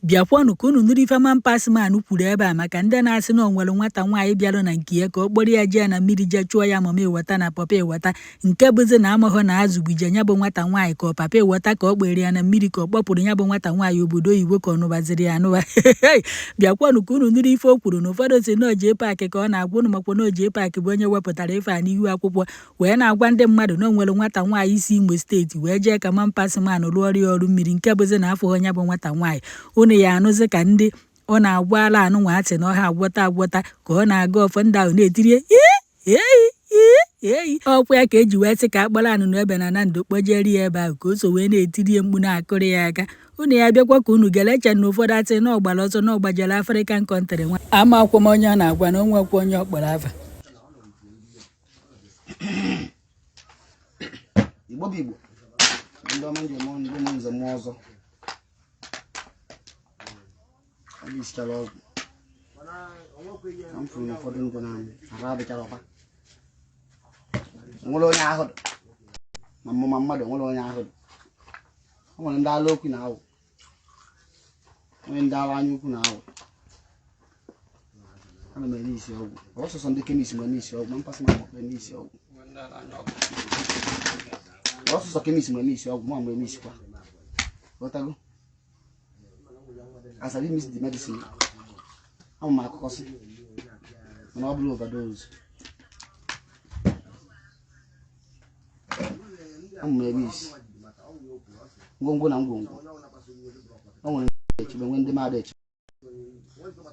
Biakwanụ ka unu nụrụ ife Mampasman kwuru ebe a maka ndị na-asị na o nwere nwata nwaanyị bịara na nke ya ka ọ kpọrọ ya jee na mmiri jee chụọ ya mama eweta na papa eweta nke bụzi na amaghọ na azụgbuje ya bụ nwata nwaanyị ka ọ papa eweta ka ọ kpere ya na mmiri ka ọ kpọpụrụ ya bụ nwata nwaanyị obodo oyibo ka ọ nụbaziri ya anụba. Bịakwanụ ka unu nụrụ ife o kwuru na ụfọdụ si na Ojee Paakị ka ọ na-agwa unu makwa na Ojee Paakị bụ onye wepụtara ife a n'ihu akwụkwọ wee na-agwa ndị mmadụ na o nwere nwata nwaanyị si Imo steeti wee jee ka Mampasman rụọ ọrụ ya ọrụ mmiri nke bụzi na afọ onye bụ nwata nwaanyị unu ya anụzi ka ndị ọ na-agwa ala anụ nwa atị na ọha agwọta ka ọ na-aga ọfọ ndị ahụ na-etirie eyi ọkwa ya ka eji wee sị ka akpọrọ anụ n'ebe na ndụ kpojeri ya ebe ahụ ka o so wee na-etirie mkpu na-akụrụ ya aka unu ya bịakwa ka unu gelecha na ụfọdụ atị na ọgbara ọsọ na ọgbajere African country nwa ama akwụm onye ọ na-agwa na onwekwa onye ọ kpọrọ afa Igbo bụ Igbo ndị ọma njem ndị ụmụ nze mmụọ ọzọ isichara ọgwụ ka m furu na ụfọdụ ndụ na ara abịchara ọkpa nwere onye ahụ ma mmụma mmadụ nwere onye ahụ o nwere ndị ala okwu na awụ onye ndị ala anya ukwu na awụ ana m eme isi ọgwụ ọsọsọ ndị kemis ma eme isi ọgwụ Mampasman eme isi ọgwụ ọsọsọ kemis ma eme isi ọgwụ ma mgbe eme isikwa ghọtago as I miss the medicine, I'm my cousin. And I'll blow overdose. I'm my miss. Gongo. I want to when the mad age.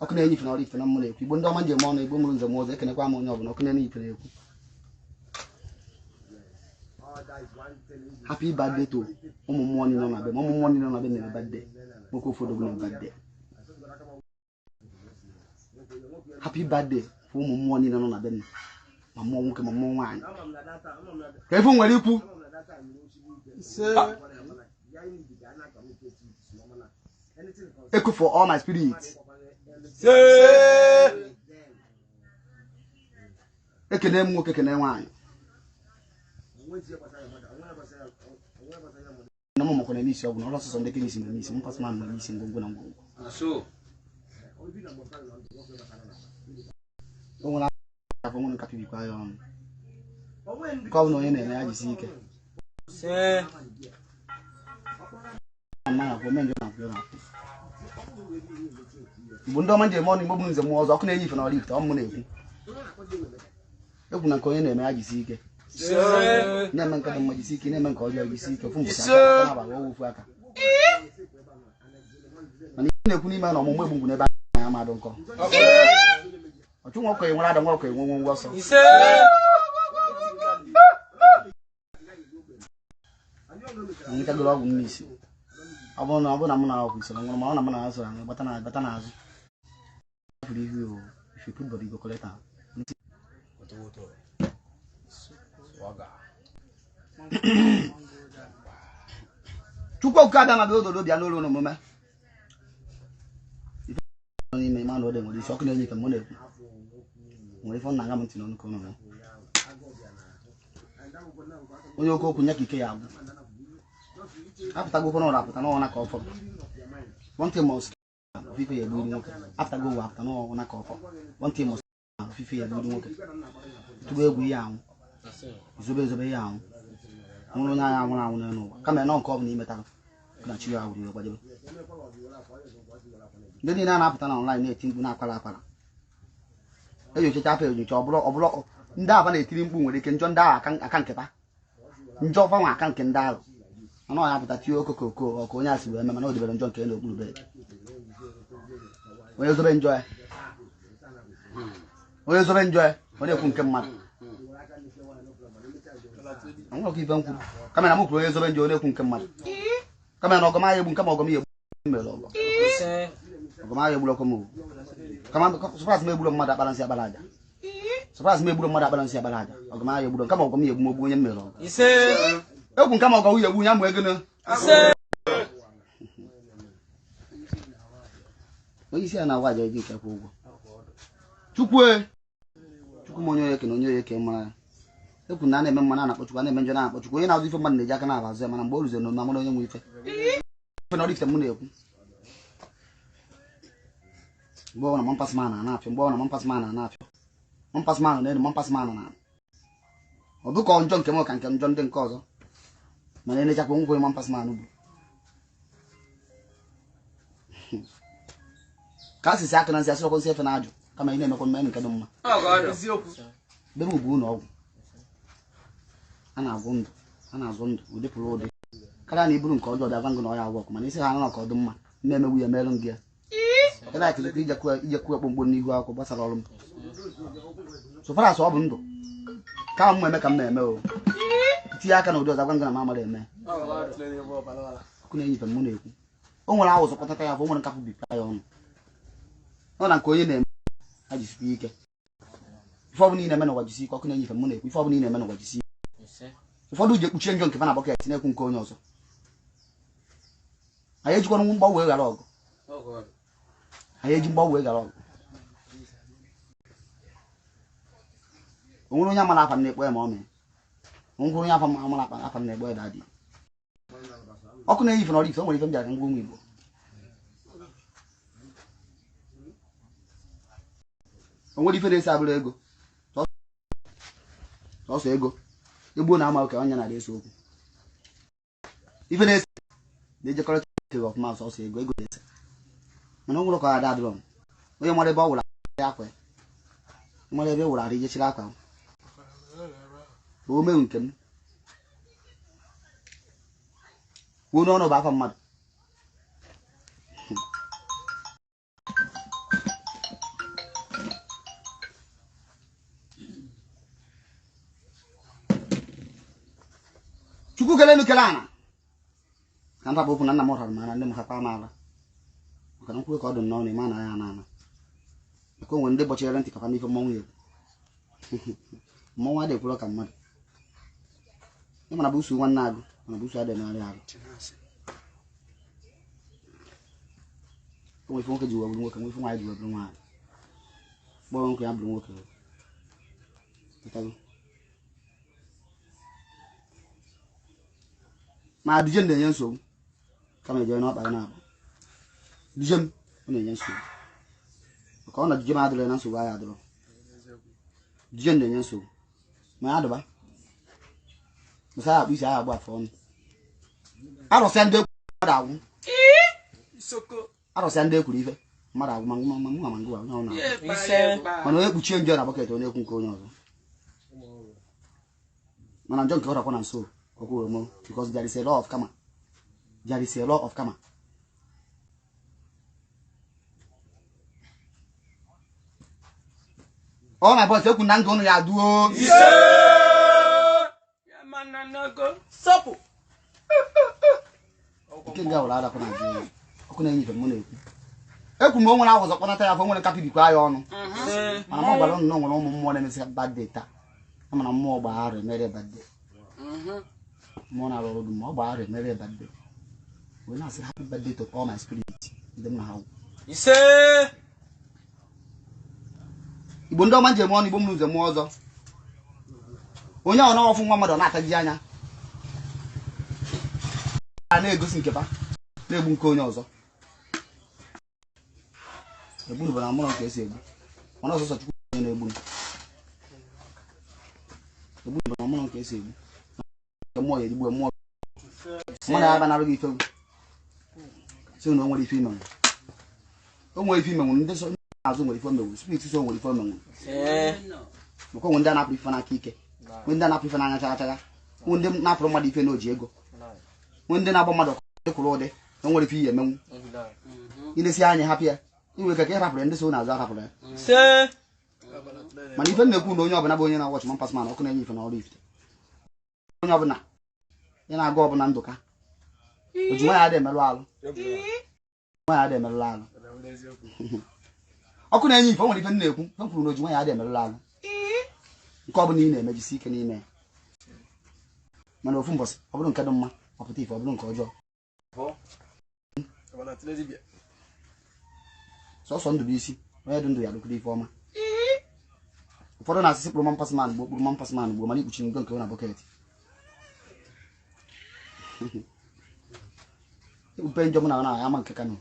I can even not if I'm money. If you don't mind your money, women the more they can acquire money, no can any play. Happy bad day too. Morning on a morning on a bad day. Moko for the bad day. Happy birthday for morning on a ben. My mom came on wine. Everyone, where you put? Echo for all my spirits. Eke name work, eke name wine. No more can any show, no losses on the case in the missing Mampasman releasing Gongo. So, I have one copy of Ion. Call no in and I see. Say, I'm not a woman. Bundoman morning movements and was often even or lift on money. Open a coin and I see. Never got a magic, never called you see from the Kunima no more never I don't call. I don't walk when I don't walk when was so. I need to go out with miss. I want to have an office and one of my answer, but an answer. If you put body go collect. Chuko kada na do bia no no mama. Ni me man o de mo di shock na ni kan mo na ku. Mo ifo na ngam tin no ko no. Oyo ko kunya kike ya bu. After go no rap no na ko fo. One thing must fife ya bu ni. After go after no na ko fo. One thing must fife ya bu ni. Tu go egu ya hu. Zobe ya hu. Mo nya ya hu na hu no. Kama no ko ni meta. Na chi ya hu ni gbaje. Ndị na apụta na online na-eti mkpu na-akwara akwara. Eyocha afa enyocha ọbụrụ ndị aba na-etiri mkpu nwere ike njọ ndị agha aka nketa. Njọ fanwa aka nke ndị agha. Anọ ya apụta tie okokoko ọkụ onye asị wee eme mana o debere njọ nke n'okpuru bed. Onye zobe njọ ya. Onye zobe njọ ya, ọ na-ekwu nke mmadụ. Anwụrụ ka ife nkwuru. Kama na m kwuru onye zobe njọ ọ na-ekwu nke mmadụ. Kama na ọgọma ya egbu nke ma ọgọma ya egbu mere ọgọ. Ọgọma ya egburu ọkọmụ. Kama surprise me egburu mmadụ akpara nsị akpara aja. Surprise me egburu mmadụ akpara nsị akpara aja. Ọgọma ya egburu kama ọgọma ya egbu ogbu onye mere ọgọ. Ise. Egwu nke ma ọgọma ya egbu nya mụ ego na. Ise. Onye isi a na-agwa aja eji nkekwa ụgwọ. Chukwu m onye eke na onye eke mara. Ekwu na na-eme mma na-akpọ Chukwu, na-eme njọ na-akpọ Chukwu. Onye na-azụ ife mmadụ na-eji aka na-abazụ ya mana mgbe o ruzere na amara onye nwe ife. Ife na ọrụ ife m na-ekwu. Mgbe na mampas man na-afịọ mgbe na mampas man na-afịọ mampas man na-elu mampas man na ọ bụ ka njọ nke m ka nke njọ ndị nke ọzọ mana enechakwa ngwe mampas man bụ ka asịsị aka na nsị asịrọkwa nsị efe na ajụ kama ị na-emekwa mmemme nke dị mma be m bụ ụlọ ọgwụ a na-azụ ndụ ụdị pụrụ ụdị karịa na iburu nke ọjọọ bịa ngụ na ọya agwọ ọkụ mana isi ha anụ ka ọ dị mma na-emegbu ya merụ gị ya kada akịlịta ijekwu ekpomkpo n'ihu akwụkwọ gbasara ọrụ m sofara asọ ọ bụ ndụ ka m eme ka m na-eme o tinye aka na ụdị ọzọ agwa ngụ na m amara eme ọkụ na-enyife m na-ekwu o nwere awụzọ kpọtata ya afọ o nwere nkapụ bipụta ya ọnụ ọ na nke onye na-eme ha jisikwa ike ife ọbụla ị na-eme n'ụwa jisi ike ọkụ na-enyife m na-ekwu ife ọbụla ị na-eme n'ụwa jisi ike ụfọdụ ji ekpuchie njọ nke fa na bọket na-ekwu nke onye ọzọ anyị ejikwana mgbanwe wee ghara ọgụ anyị eji mgbanwe wee ghara ọgụ onwere onye amara afa m na-ekpo ya ma ọ mee onwere onye amara afa m na-ekpo ya dadị ọkụ na-enyife na ọrụ ife o nwere ife m bịara ngwa ụmụ Igbo o nwere ife na-esi abụrụ ego sọsọ ego egbuo na ama oke onye na-ese okwu ife na-esi na-ejekọrọ ọfụma sọsọ ego na-ese mana ọ nwụrụ ka ada adịrọ onye mara ebe ọ wụrụ akwa mara ebe wụrụ arị jechiri akwa o mewu nke m kwuo n'ọnụ bụ afa mmadụ Chukwu kele nukele ana ka nta bụ na nna m hụrụ mana ndị m hapa amaala maka na nkwuwe ka ọ dị nnọọ na-eme anaghị ana ana maka onwe ndị bọchiri ntị kafa n'ife mmọnwụ ya mmọnwụ adịghị kwụrụ ka mmadụ ị mana bụ usu nwanne agụ mana bụ usu adịghị narị agụ onwe ife nwoke ji webụrụ nwoke nwe ife nwaanyị ji webụrụ nwaanyị kpọrọ nwoke ya bụrụ nwoke ma duje m na-enye nsogbu kama ejere n'ọkpara na-abụ duje m ọ na-enye nsogbu maka ọ na duje m adịrị na nsogbu anyị adịrọ duje m na-enye nsogbu ma ya adụba masa ya akpụ isi anyị agba afọ ọnụ arụsịa ndị ekwuru mmadụ agwụ arụsịa ndị ekwuru ife mmadụ agwụ ma ngwa onye ọ na mana onye kpuchie njọ na bọket ọ na-ekwu nke onye ọzọ mana njọ nke ọ rakwa na nso because there is a law of karma. There is a law of karma. Oh my boy, you couldn't go ya duo. Ya man go. Sopo. King ga wala da ko na ji. Ko na yin fe mo na eku. Eku mo won awo so ko na ta ya fo won ka pibi kwa ya onu. Mana mo gba lo no won mo mo na me se bad data. Mana mo gba are mere bad day. Mona road mo ba re mere birthday. When I say happy birthday to all my spirit, them na how. You say Igbo ndo manje mo ni Igbo mnuze mo ozo. Onye ọ na ofu nwa mmadụ na-ataji anya. A na-egosi nke ba. Na-egbu nke onye ọzọ. Egbu bụ na mụrụ nke esi egbu. Ọ na-ọsọsọ Chukwu na-egbu. Egbu bụ na mụrụ nke esi egbu. Mo ya digbo mo na aba na rugi ife so no nwere ife ime o nwere ife ime ndị so azụ nwere ife mewu spirit so nwere ife mewu mko nwende na ife na ike nwende na ife na anya chacha nwende na apụrụ mmadụ ife na oji ego nwende na agba mmadụ kwụrụ ụdị o nwere ife ihe mewu ilesi anya hapụ ya iwe ka ka rapụrụ ndị so na azụ rapụrụ ya mana ife na-ekwu na onye ọbụla bụ onye na watch man pass man ọkụ na-enye ife na ọrụ ife onye ọbụla ya na-aga ọbụla ndụka oji nwa ya dị emerụ alụ nwa ya dị emerụ alụ ọkụ na-enye ife o nwere ife na-ekwu e kwuru na oji nwa ya dị emerụ alụ nke ọbụla ị na-emejisi ike n'ime mana ofu mbọsị ọ bụrụ nke dị mma ọpụta ife ọ bụrụ nke ọjọọ sọsọ ndụ bụ isi onye dị ndụ ya dụkwuru ife ọma ụfọdụ na-asịsị kpụrụ mampasman gbuo mana ikpuchi ngo nke na bọket upe njọ m na ama nke Kano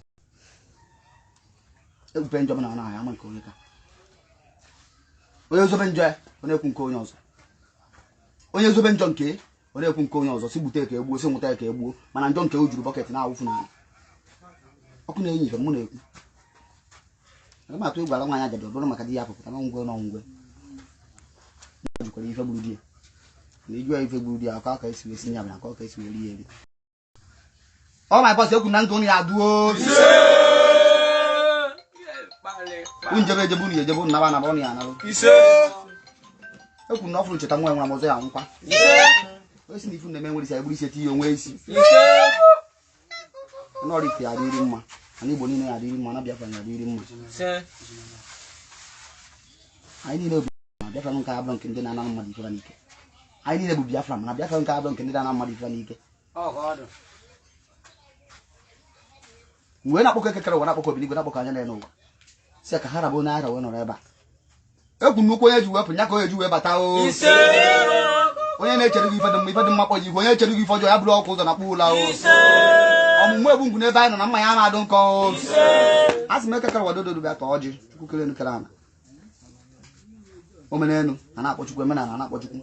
Ekwu njọ na na ya ama nke onye ka. Onye zobe njọ ọ na-ekwu nke onye ọzọ. Onye zobe njọ nke ọ na-ekwu nke onye ọzọ si gbute ka egbuo si nwụta ka egbuo mana njọ nke o juru bọket na-awụfu na ọkụ na-enyi ife mụ na-ekwu. Aga m atụ egwu ala nwaanyị ajadu bụrụ maka di ya apụpụta na ngwe n'ọngwe. Jukwara ife gburu di ya. Na ijua ife gburu di ya aka esi wesi nya na aka esi weri eri. Ọ my boss ekwu na nke onye aduo. Unjebe ejebu ni ejebu na ba na ba ni analo. Ekwu na ọfụrụ cheta nwa enwere ọzọ ya nkwa. Esi na ifu na menwere isi egburu isi eti onwe isi. N'ọrụ ife adịrị mma. Anyị Igbo niile adịrị mma na Biafra adịrị mma. Anyị niile bụ Biafra nke abụọ nke ndị na-ana mmadụ ife n'ike. Anyị niile bụ Biafra mana Biafra nke abụọ nke ndị na-ana mmadụ ife n'ike. Mgbe na-akpọkọ ekekere ụwa na-akpọkọ obiligwe na-akpọkọ anya n'ụwa. Si ka ha rabụ n'ara wee nọrọ ebe a. Ekwu nnukwu onye ji wepụ nya ka onye ji wee bata o. Onye na-echere gị ife dị mma kpọ ji onye na-echere gị ife ọjọọ ya bụrụ ọkụ ụzọ na kpụ ụla o. Ọmụmụ egbu ngwu n'ebe anyị nọ na mmanya a na-adụ nkọ o. A sị m ekekere ụwa dododo bịa tọọ ọjị chukwu kere nukere ana. Omenelu a na-akpọ Chukwu emenala a na-akpọ Chukwu.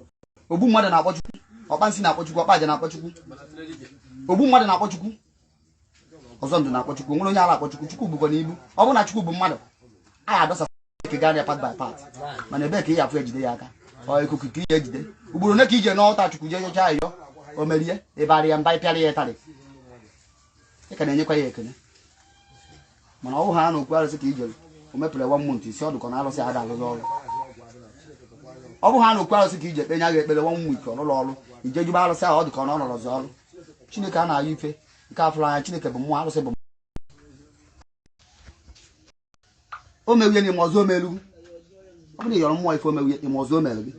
Ogbu mmadụ na-akpọ Chukwu. Ọkpa nsị na-akpọ Chukwu ọkpa aja na-akpọ Chukwu. Ogbu mmadụ na-akpọ Chukwu. Ọzọ ndụ na-akpọ Chukwu nwere onye ala akpọ Chukwu Chukwu bụkwa n'ibu ọ bụ na Chukwu bụ mmadụ anyị adọsa ke gaa part by part mana ebe ka ị afụ ejide ya aka ọ ikuku ka ị ejide ugboro ne ka ije n'ọta Chukwu je yocha ayọ o merie ịbarị ya mba ịpịarị ya ịtarị ị ka na-enyekwa ya ekele mana ọ bụ ha na okwu arụsị ka ijere o mepụrụ 1 month isi ọdụ ka na arụsị ada arụrụ ọrụ ọ bụ ha na okwu arụsị ka ije kpenye agha ekpere 1 week ọlụlụ ọrụ ije juba arụsị ahụ ọ dị ka ọ na ọnọrọzi ọrụ Chineke a na-ayọ ife nke afụrụ anya Chineke bụ mmụọ arụsị bụ o mewie n'ime ọzọ omelu ọ bụrụ yọrọ mmụọ ife o mewie n'ime ọzọ omelu gị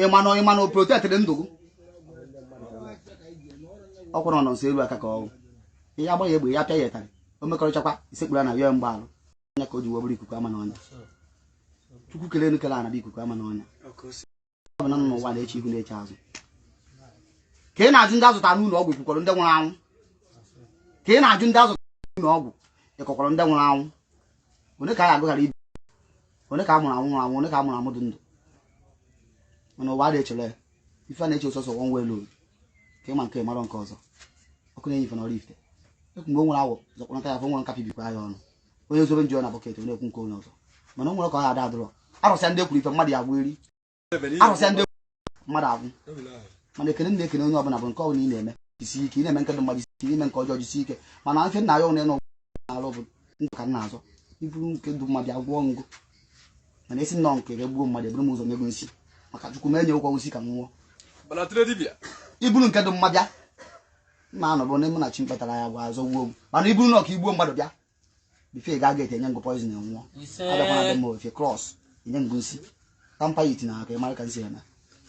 ịma na protektịrị ndụ gị ọ kwụrụ nọ nso elu aka ka ọgwụ ihe agba ya egbe ya pịa ya ịtarị o mekọrịchakwa isekpuru na yọọ mgbalụ anya ka o ji wee bụrụ ikuku ama n'ọnya Chukwu kelee enu kele anaba ikuku ama n'ọnya ọ bụ na n'ụwa na-eche ihu na-eche azụ ka ị na-ajụ ndị azụtara n'ụlọ ọgwụ ikwukwara ndị nwụrụ anwụ ka ị na-ajụ ndị azụtara n'ụlọ ọgwụ ịkọkwara ndị nwụrụ anwụ onye ka a agụghara ibe onye ka a mụrụ anwụ anwụ onye ka a mụrụ amụ dị ndụ mana ụwa na-echere ife na-eche ụsọsọ nwa nwe elu ka ịma nke mara nke ọzọ ọkụ na-enye ife n'ọrụ ife ekwu mgbe o nwere awọ zọkwanata ya afọ nwere nkapị bikwa ya ọnụ onye zobe njọ na bọket onye ekwu nke onye ọzọ mana o nwere ka ọ ya ada adụrọ arụsịa ndị ekwuru ife mmadụ ya agwụ eri arụsịa ndị mmadụ agwụ mana ekene na-ekene onye ọbụla bụ nke ọbụla ị na-eme isi ike ị na-eme nke dị mmadụ isi ime nke ọjọọ jisi ike mana ife nna ya onye nọ n'alụ bụ ndụ ka nna azọ iburu nke ndụ mmadụ agwụọ ngụ mana esi nnọọ nke egbuo mmadụ eburu m ụzọ nyego nsi maka Chukwu ma enye ụkwụ nsi ka m nwụọ iburu nke ndụ mmadụ bịa mma anọ bụ n'ime na chi mkpatara ya gwa azọ wuo m mana iburu nọ ka igbuo mmadụ bịa bife ga ga enye ngụ poizin nwụọ abịakwa na dị mma ofe krọs enye ngụ nsi tampa iti na aka ịmara ka nsi eme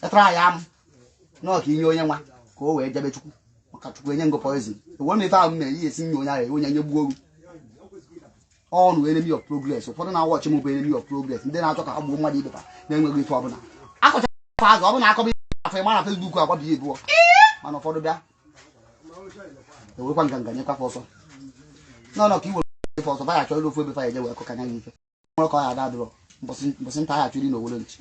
etara ya m nọọ ka inye onye nwa ka o wee jebe Chukwu maka Chukwu enye ngụ poizin ewe m ife ahụ mee ihe esi nye onye ahụ onye nye gbuo oru ọnụ enemy of progress ụfọdụ na-awọchị m bụ enemy of progress ndị na-achọ ka ha gbuo mmadụ ibepa na-enweghị ife ọbụla akọcha azụ ọ bụ na akọba afọ ịma na Facebook agbabi ebuọ mana ụfọdụ bịa ewekwa nganga nyekwafe ọsọ nọ ka iwere ife ọsọ baya chọrọ ofu ebe fa eje wee kọkanya gị ife nwere ka ọ ya ada adụrọ mbọsị nta ya chụrụ n'owere nchi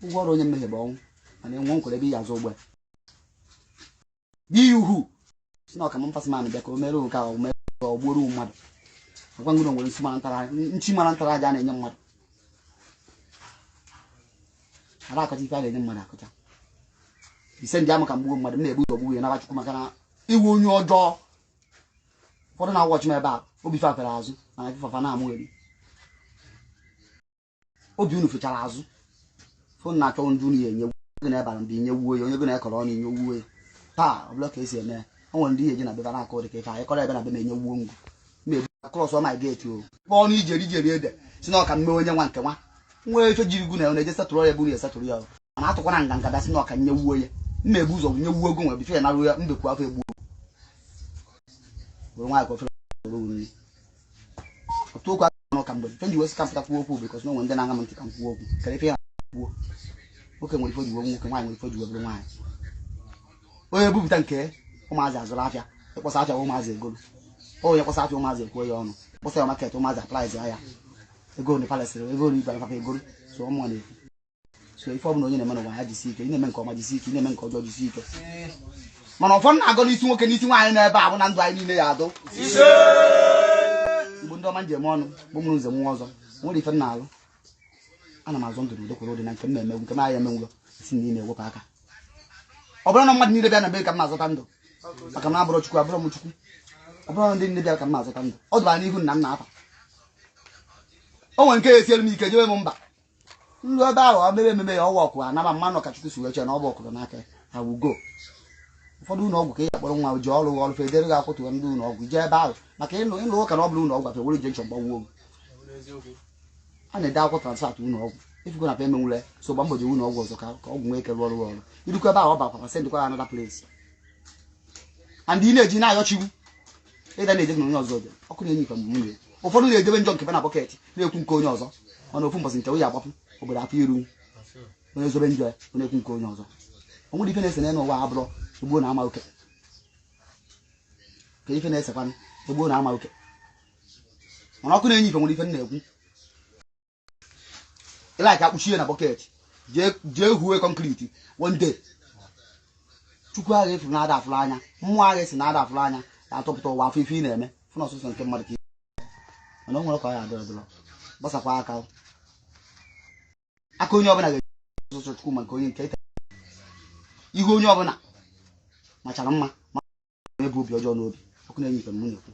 ụgwọ ọrụ onye mmehie bụ ọnwụ mana enwe nkwere ebe ihe azụ ụgbọ gị uhu si na ọkama mpasị manụ bịa ka o mere nke a mere ka ọ gbuoro mmadụ ọgwa ngụrụ nwere nchi mara ntara aja a na-enye mmadụ ara akọcha ife a na-enye mmadụ akọcha ise ndị amụ ka mgbuo mmadụ m na-egbu ụzọ gbuo ya nara Chukwu maka na iwu onye ọjọọ ụfọdụ na-awọchi m ebe a obi fafere azụ mana ifafa na-amụ eri obi unu fechara azụ fon na-achọ ndụ unu ya enye gị na ebara mba inye wuo ya onye gị na-ekọrọ ọnụ inye wuo ya taa ọ bụla ka esi eme o nwere ndị eji na beba na-akọ dị ka ife anyị kọrọ ebe na be na-enye wuo ngwu na-ebu krọs ọma geeti o kpọọ ọnụ ijeri ede si na ọka mme onye nwa nke nwa nwere efe jiri gwu na na-eje setụrụ ya ebe unu ya setụrụ ya mana atụkwana nganga bịa si na ọka nye wuo ya mma ebu ụzọ nye wuo ego nwere bife ya narụ ya mbekwu afọ egbuo were nwaanyị ka ofere nri otu okwu aka n'ụka mgbe fe ji wesi ka mpụtakwu okwu bikọs na onwe ndị na-aga m ntị ka m kwuo okwu kere ife ya kwuo nwoke nwere ife ojiwe nwoke nwaanyị nwere ife ojiwe bụrụ nwaanyị onye ebupụta nke ụmụazị azụrụ afịa ịkpọsa afịa ụmụazị egolu o ya kwasa atụ ụmụazị ekwo ya ọnụ kwasa ya market ụmụazị applies ya ego ni palace ego ni igba papa ego so ọmụ na efu so ife ọbụla onye na-eme n'ụwa ya jisi ike ị na-eme nke ọma jisi ike ị na-eme nke ọjọọ jisi ike mana ụfọdụ na-agọ n'isi nwoke n'isi nwaanyị n'ebe a bụ na ndụ anyị niile ya adụ mgbe ndị ọma njem ọnụ bụ m nze nwa ọzọ nwere ife na-alụ ana m azọ ndụ n'udo kwere ụdị na nke m na-eme nke m anya emenwụlọ si n'ime ewepụ aka ọ bụrụ na mmadụ niile bịa na be ka m na-azọta ndụ maka na abụrụ chukwu abụrụ m chukwu ọ bụrụ na ndị niile bịa ka m na-azọta ndụ ọ dụbara n'ihu nna m na-afa o nwere nke esielu m ike jewe m mba nru ebe ahụ ọ mebe ememe ya ọwa ọkụ anaba mmanụ ka chukwu si wee chee na ọ bụ ọkụrụ n'aka ha wugo ụfọdụ ụlọ ọgwụ ka ị akpọrọ nwa ji ọrụ ọrụ federe ga akwụtụ ndị ụlọ ọgwụ jee ebe ahụ maka ịlụ ụka na ọ bụrụ ụlọ ọgwụ afe were je nchọ gbawuo a na-ede akwụkwọ transfat ụlọ ọgwụ ifugo na emenwule so gba mbọ je ụlọ ọgwụ ọzọ ka ọgwụ nwee ike rụọ ọrụ irukwa ebe ahụ ọ bakwa sendịkwa ya another place and ị na-eji na-ayọchigbu ịda na-eje na onye ọzọ dị ọkụ na-enye ife mgbe nwunye ụfọdụ na-edebe njọ nke na bọket na-ekwu nke onye ọzọ mana ofu mbọsị nke onye agbapụ obodo afọ iru onye zobe njọ ya na-ekwu nke onye ọzọ o nwere ife na-ese n'ụwa abụrụ egbuo na ama oke ka ife na-esekwanụ egbuo na ama oke mana ọkụ na-enye ife nwere ife na-ekwu ịlaik akpụchie na bọket jee huwe kọnkriti one day chukwu agha efu na-ada afụrụ anya mmụọ agha esi na-ada afụrụ anya atọpụta ụwa afọ ife ị na-eme fụ na ọsụsọ nke mmadụ ka mana o nwere ka ọ ya adọrọ adọrọ gbasakwa aka onye ọbụla ga-eji ọsụsọ chukwu maka onye nke ihu onye ọbụla machara mma ma ebe obi ọjọọ n'obi ọkụ na-enye ife m na-ekwu